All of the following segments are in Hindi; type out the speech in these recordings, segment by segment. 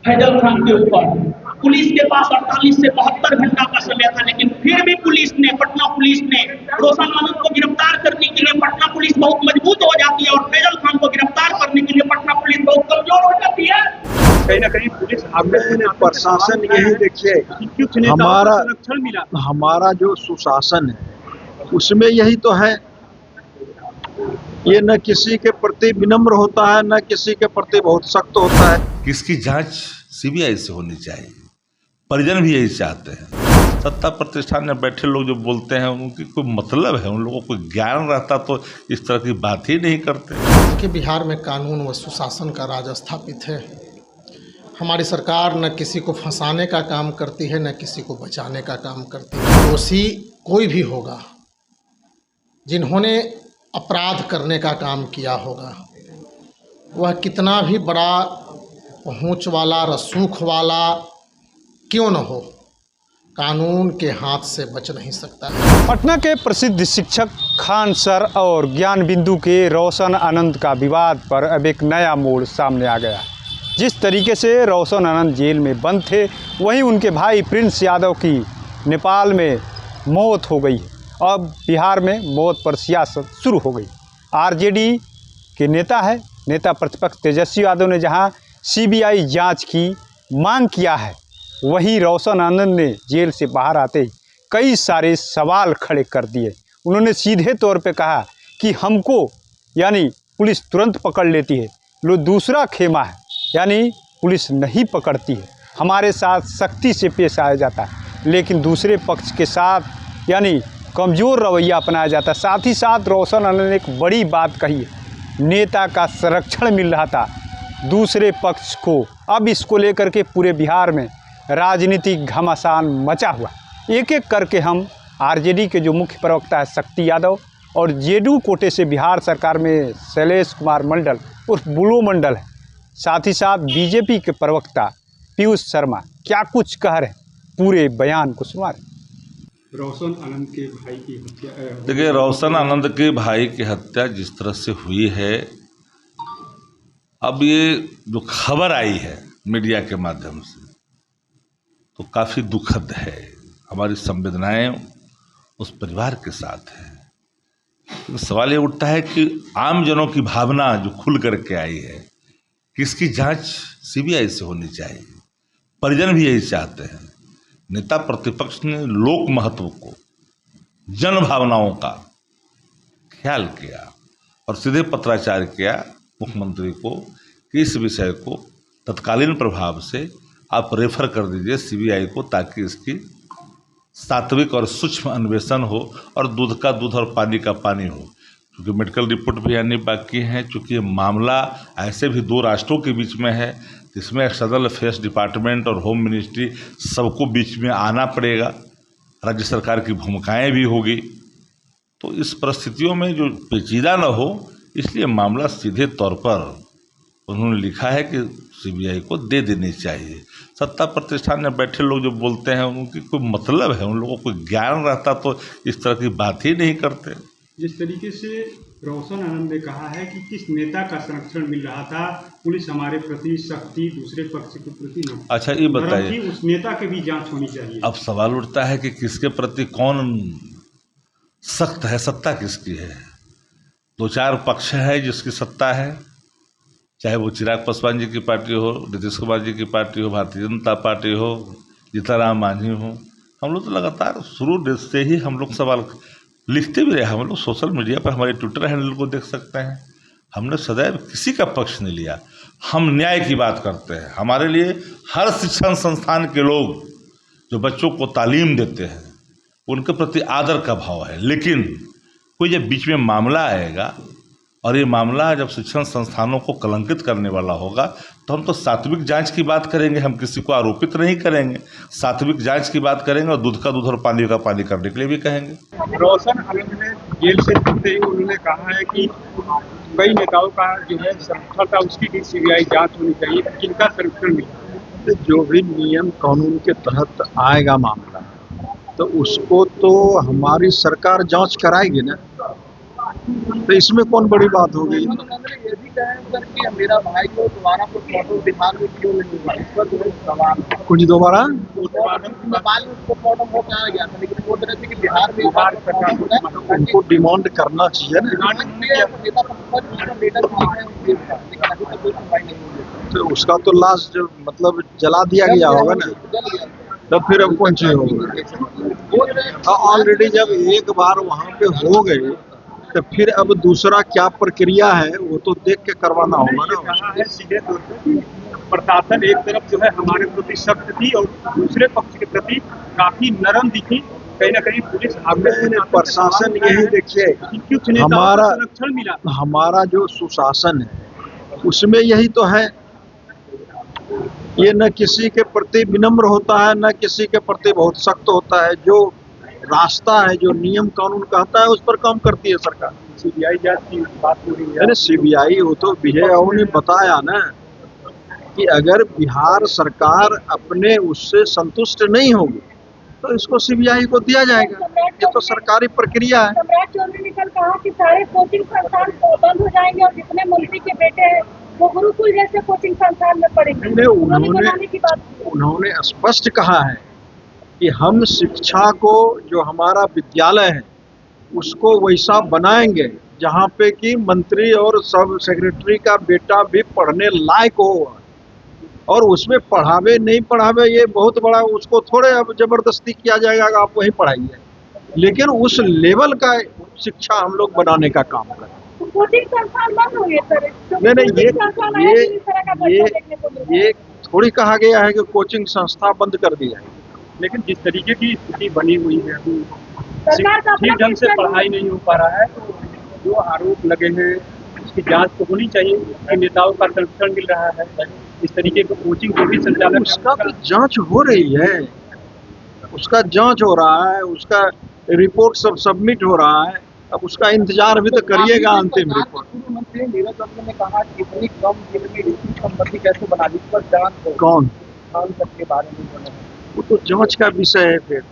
फैजल खान के ऊपर। पुलिस के पास 48 से 72 घंटा का समय था, लेकिन फिर भी पटना पुलिस ने रोशन आनंद को गिरफ्तार करने के लिए पटना पुलिस बहुत मजबूत हो जाती है और फैजल खान को गिरफ्तार करने के लिए पटना पुलिस बहुत कमजोर हो जाती है। कहीं ना कहीं पुलिस प्रशासन यही देखिए, हमारा जो सुशासन है उसमें यही तो है। ये न किसी के प्रति विनम्र होता है, न किसी के प्रति बहुत सख्त होता है। किसकी जांच सीबीआई से होनी चाहिए, परिजन भी यही चाहते हैं। सत्ता प्रतिष्ठान में बैठे लोग जो बोलते हैं उनकी कोई मतलब है, उन लोगों को ज्ञान रहता तो इस तरह की बात ही नहीं करते। देखिए, बिहार में कानून व सुशासन का राज स्थापित है। हमारी सरकार न किसी को फंसाने का काम करती है, न किसी को बचाने का काम करती है। दोषी कोई भी होगा, जिन्होंने अपराध करने का काम किया होगा, वह कितना भी बड़ा पहुंच वाला रसूख वाला क्यों न हो, कानून के हाथ से बच नहीं सकता है। पटना के प्रसिद्ध शिक्षक खान सर और ज्ञान बिंदु के रोशन आनंद का विवाद पर अब एक नया मोड़ सामने आ गया। जिस तरीके से रोशन आनंद जेल में बंद थे, वहीं उनके भाई प्रिंस यादव की नेपाल में मौत हो गई। अब बिहार में मौत पर सियासत शुरू हो गई। आरजेडी के नेता प्रतिपक्ष तेजस्वी यादव ने जहां सीबीआई जांच की मांग किया है, वहीं रोशन आनंद ने जेल से बाहर आते ही कई सारे सवाल खड़े कर दिए। उन्होंने सीधे तौर पे कहा कि हमको यानी पुलिस तुरंत पकड़ लेती है, लो दूसरा खेमा है यानी पुलिस नहीं पकड़ती है, हमारे साथ सख्ती से पेश आया जाता है, लेकिन दूसरे पक्ष के साथ यानी कमज़ोर रवैया अपनाया जाता है। साथ ही साथ रोशन आनंद ने एक बड़ी बात कही है, नेता का संरक्षण मिल रहा था दूसरे पक्ष को। अब इसको लेकर के पूरे बिहार में राजनीतिक घमासान मचा हुआ। एक एक करके हम आरजेडी के जो मुख्य प्रवक्ता है शक्ति यादव और जेडीयू कोटे से बिहार सरकार में शैलेश कुमार मंडल उर्फ बुलो मंडल है, साथ ही साथ बीजेपी के प्रवक्ता पीयूष शर्मा क्या कुछ कह रहे हैं, पूरे बयान को सुना रहे। रोशन आनंद के भाई की हत्या, देखिए रोशन आनंद के भाई की हत्या जिस तरह से हुई है, अब ये जो खबर आई है मीडिया के माध्यम से तो काफ़ी दुखद है। हमारी संवेदनाएं उस परिवार के साथ है। तो सवाल ये उठता है कि आम जनों की भावना जो खुल करके आई है कि इसकी जांच सीबीआई से होनी चाहिए, परिजन भी यही चाहते हैं। नेता प्रतिपक्ष ने लोक महत्व को, जन भावनाओं का ख्याल किया और सीधे पत्राचार किया मुख्यमंत्री को कि इस विषय को तत्कालीन प्रभाव से आप रेफर कर दीजिए सीबीआई को, ताकि इसकी सात्विक और सूक्ष्म अन्वेषण हो और दूध का दूध और पानी का पानी हो। क्योंकि मेडिकल रिपोर्ट भी आनी बाकी है, चूँकि ये मामला ऐसे भी दो राष्ट्रों के बीच में है, जिसमें एक्सटर्नल अफेयर्स डिपार्टमेंट और होम मिनिस्ट्री सबको बीच में आना पड़ेगा, राज्य सरकार की भूमिकाएं भी होगी। तो इस परिस्थितियों में जो पेचीदा न हो, इसलिए मामला सीधे तौर पर उन्होंने लिखा है कि सीबीआई को दे देनी चाहिए। सत्ता प्रतिष्ठान में बैठे लोग जो बोलते हैं उनकी कोई मतलब है, उन लोगों को ज्ञान रहता तो इस तरह की बात ही नहीं करते। जिस तरीके से रोशन आनंद ने कहा है कि किस नेता का संरक्षण मिल रहा था, पुलिस हमारे प्रति सख्ती, दूसरे पक्ष के प्रति न। अच्छा ये बताइए, उस नेता की भी जांच होनी चाहिए। अब सवाल उठता है कि किसके प्रति कौन सख्त है, सत्ता किसकी है। दो चार पक्ष है जिसकी सत्ता है, चाहे वो चिराग पासवान जी की पार्टी हो, नीतीश कुमार जी की पार्टी हो, भारतीय जनता पार्टी हो, जीतनराम मांझी हो। हम लोग तो लगातार शुरू से ही हम लोग सवाल लिखते भी रहे। हम लोग सोशल मीडिया पर हमारे ट्विटर हैंडल को देख सकते हैं, हमने सदैव किसी का पक्ष नहीं लिया। हम न्याय की बात करते हैं। हमारे लिए हर शिक्षण संस्थान के लोग जो बच्चों को तालीम देते हैं उनके प्रति आदर का भाव है, लेकिन कोई जब बीच में मामला आएगा और ये मामला जब शिक्षण संस्थानों को कलंकित करने वाला होगा तो हम तो सात्विक जांच की बात करेंगे, हम किसी को आरोपित नहीं करेंगे। सात्विक जांच की बात करेंगे और दूध का दूध और पानी का पानी करने के लिए भी कहेंगे। रोशन आनंद ने जेल से छूटते ही उन्होंने कहा है कि कई नेताओं का जो है संरक्षण था, उसकी भी सीबीआई जांच होनी चाहिए, किनका संरक्षण मिला। जो भी नियम कानून के तहत आएगा मामला तो उसको तो हमारी सरकार जांच कराएगी ना। तो इसमें कौन बड़ी बात हो गई? ये भी कहें सर कि मेरा भाई को दोबारा पोस्टमार्टम बिहार में क्यों नहीं हुआ, इस पर जो है सवाल है। कुछ दोबारा नेपाल में पोस्टमार्टम हो पाया गया था, लेकिन वो तरह से कि बिहार में उनको डिमांड करना चाहिए ना, नेता प्रतिपक्ष लीडर लेकिन अभी तक कोई सुनवाई नहीं हुई। तो उसका तो लाश जो मतलब जला दिया गया होगा ना, तब फिर अब कौन सी होगा? ऑलरेडी जब एक बार वहाँ पे हो गए तो फिर अब दूसरा क्या प्रक्रिया है वो तो देख के करवाना होगा ना। कहा है सीधे तौर पर कि प्रशासन एक तरफ जो है हमारे प्रति सख्त थी और दूसरे पक्ष के प्रति काफी नरम दिखी। कहीं ना कहीं पुलिस प्रशासन यही देखिए, हमारा जो सुशासन है उसमें यही तो है, ये न किसी के प्रति विनम्र होता है न किसी के प्रति बहुत सख्त होता है। जो रास्ता है, जो नियम कानून कहता है उस पर काम करती है सरकार। सीबीआई जांच की बात हो रही है। सीबीआई वो तो विजय राव ने बताया ना कि अगर बिहार सरकार अपने उससे संतुष्ट नहीं होगी तो इसको सीबीआई को दिया जाएगा। ये तो सरकारी प्रक्रिया है। सम्राट चौधरी ने कल कहा कि सारे कोचिंग संस्थान बंद हो जाएंगे और जितने मंत्री के बेटे हैं वो गुरुकुल जैसे कोचिंग संस्थान में पढ़ेंगे। उन्होंने स्पष्ट कहा है कि हम शिक्षा को, जो हमारा विद्यालय है उसको वैसा बनाएंगे जहाँ पे कि मंत्री और सब सेक्रेटरी का बेटा भी पढ़ने लायक हो, और उसमें पढ़ावे नहीं पढ़ावे ये बहुत बड़ा, उसको थोड़े अब जबरदस्ती किया जाएगा कि आप वहीं पढ़ाइए, लेकिन उस लेवल का शिक्षा हम लोग बनाने का काम करें। कोचिंग संस्थान बंद हो गए सर। नहीं, ये थोड़ी कहा गया है कि कोचिंग संस्था बंद कर दिया है, लेकिन जिस तरीके की स्थिति बनी हुई है अभी ठीक ढंग से पढ़ाई नहीं हो पा रहा है, तो जो आरोप लगे हैं उसकी जांच तो होनी चाहिए कि नेताओं का संरक्षण मिल रहा है। इस तरीके का कोचिंग जो भी संचालन उसका तो जांच हो रही है, उसका जांच हो रहा है, उसका रिपोर्ट सब सबमिट हो रहा है। अब उसका इंतजार भी तो करिएगा अंतिम रिपोर्ट। मंत्री नीरज ने कहा कि इतनी कम दिन में इतनी संपत्ति कैसे बना दी, पर जांच कौन के बारे में बोले, वो तो जांच का विषय है। फिर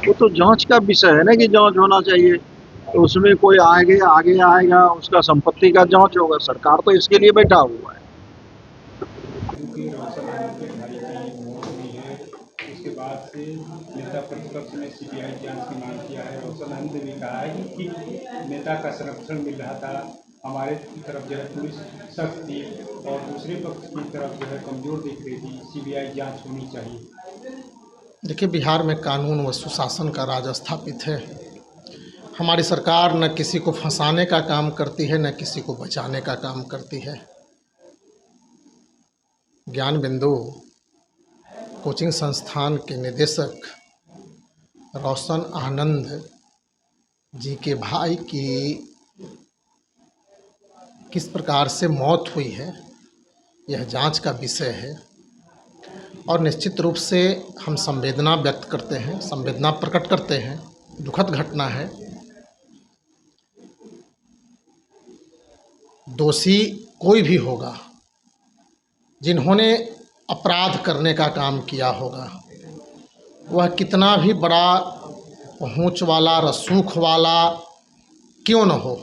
वो तो जांच का विषय है ना कि जांच होना चाहिए, तो उसमें कोई आगे आएगा उसका संपत्ति का जांच होगा। सरकार तो इसके लिए बैठा हुआ है। उसके बाद से नेता प्रतिपक्ष ने सीबीआई जांच की मांग किया है। रोशन आनंद ने कहा है कि नेता का संरक्षण मिल रहा था, हमारे तरफ जो है पुलिस सख्त थी और दूसरे पक्ष की तरफ जो है कमजोर दिख रही थी, सीबीआई जांच होनी चाहिए। देखिए, बिहार में कानून व सुशासन का राज स्थापित है। हमारी सरकार न किसी को फंसाने का काम करती है न किसी को बचाने का काम करती है। ज्ञान बिंदु कोचिंग संस्थान के निदेशक रोशन आनंद जी के भाई की किस प्रकार से मौत हुई है, यह जांच का विषय है और निश्चित रूप से हम संवेदना व्यक्त करते हैं, संवेदना प्रकट करते हैं। दुखद घटना है। दोषी कोई भी होगा, जिन्होंने अपराध करने का काम किया होगा, वह कितना भी बड़ा पहुंच वाला रसूख वाला क्यों न हो,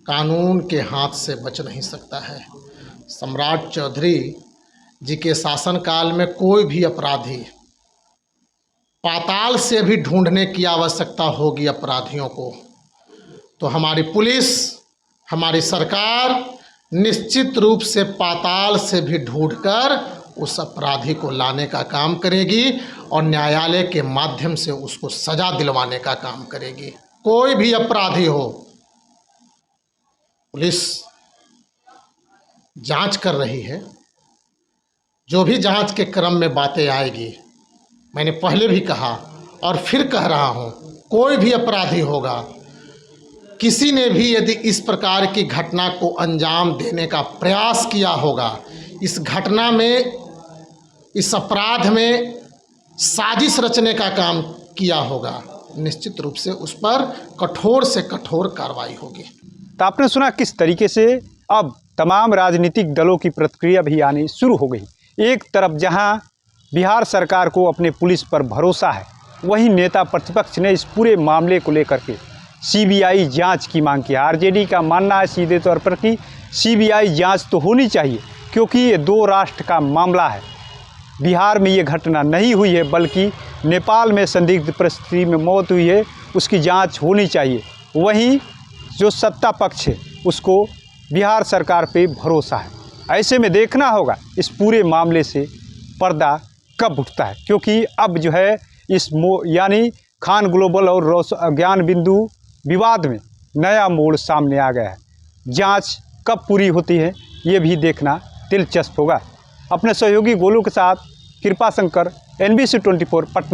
कानून के हाथ से बच नहीं सकता है। सम्राट चौधरी जी के शासनकाल में कोई भी अपराधी पाताल से भी ढूंढने की आवश्यकता होगी अपराधियों को, तो हमारी पुलिस, हमारी सरकार निश्चित रूप से पाताल से भी ढूंढकर उस अपराधी को लाने का काम करेगी और न्यायालय के माध्यम से उसको सजा दिलवाने का काम करेगी। कोई भी अपराधी हो, पुलिस जांच कर रही है। जो भी जांच के क्रम में बातें आएगी, मैंने पहले भी कहा और फिर कह रहा हूँ, कोई भी अपराधी होगा, किसी ने भी यदि इस प्रकार की घटना को अंजाम देने का प्रयास किया होगा, इस घटना में, इस अपराध में साजिश रचने का काम किया होगा, निश्चित रूप से उस पर कठोर से कठोर कार्रवाई होगी। तो आपने सुना किस तरीके से अब तमाम राजनीतिक दलों की प्रतिक्रिया भी आनी शुरू हो गई। एक तरफ जहां बिहार सरकार को अपने पुलिस पर भरोसा है, वहीं नेता प्रतिपक्ष ने इस पूरे मामले को लेकर के सीबीआई जांच की मांग की है। आरजेडी का मानना है सीधे तौर पर कि सीबीआई जांच तो होनी चाहिए, क्योंकि ये 2 राष्ट्र का मामला है। बिहार में ये घटना नहीं हुई है, बल्कि नेपाल में संदिग्ध परिस्थिति में मौत हुई है, उसकी जांच होनी चाहिए। वहीं जो सत्ता पक्ष है उसको बिहार सरकार पे भरोसा है। ऐसे में देखना होगा इस पूरे मामले से पर्दा कब उठता है, क्योंकि अब जो है यानी खान ग्लोबल और ज्ञान बिंदु विवाद में नया मोड़ सामने आ गया है। जांच कब पूरी होती है ये भी देखना दिलचस्प होगा। अपने सहयोगी गोलू के साथ कृपा शंकर, NBC 24 पटना।